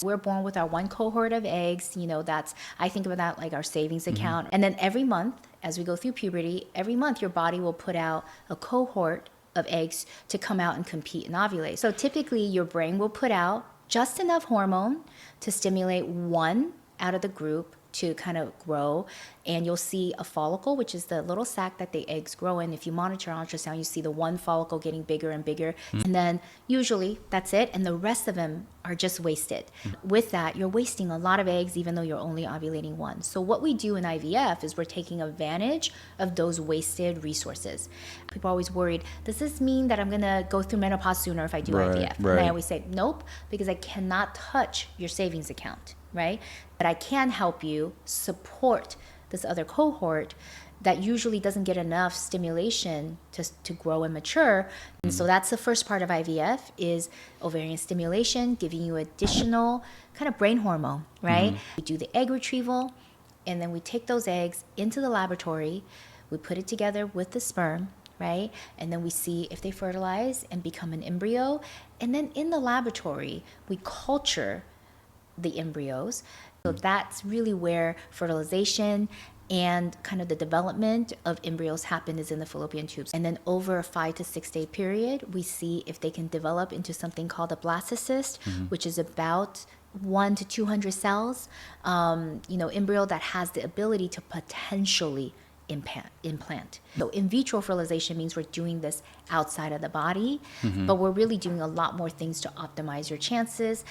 We're born with our one cohort of eggs, I think about that like our savings account. And then every month, as we go through puberty, every month your body will put out a cohort of eggs to come out and compete and ovulate. So typically your brain will put out just enough hormone to stimulate one out of the group to kind of grow, and you'll see a follicle, which is the little sac that the eggs grow in. If you monitor on ultrasound, you see the one follicle getting bigger and bigger, and then usually that's it, and the rest of them are just wasted. With that, you're wasting a lot of eggs even though you're only ovulating one. So what we do in IVF is we're taking advantage of those wasted resources. People are always worried, does this mean that I'm gonna go through menopause sooner if I do IVF? And I always say, nope, because I cannot touch your savings account, right? But I can help you support this other cohort that usually doesn't get enough stimulation to grow and mature. And so that's the first part of IVF is ovarian stimulation, giving you additional kind of brain hormone, right? We do the egg retrieval, and then we take those eggs into the laboratory, we put it together with the sperm, right? And then we see if they fertilize and become an embryo. And then in the laboratory, we culture the embryos. So that's really where fertilization and kind of the development of embryos happen, is in the fallopian tubes. And then over a 5 to 6 day period, we see if they can develop into something called a blastocyst, which is about 1 to 200 cells, embryo that has the ability to potentially implant. So in vitro fertilization means we're doing this outside of the body, but we're really doing a lot more things to optimize your chances.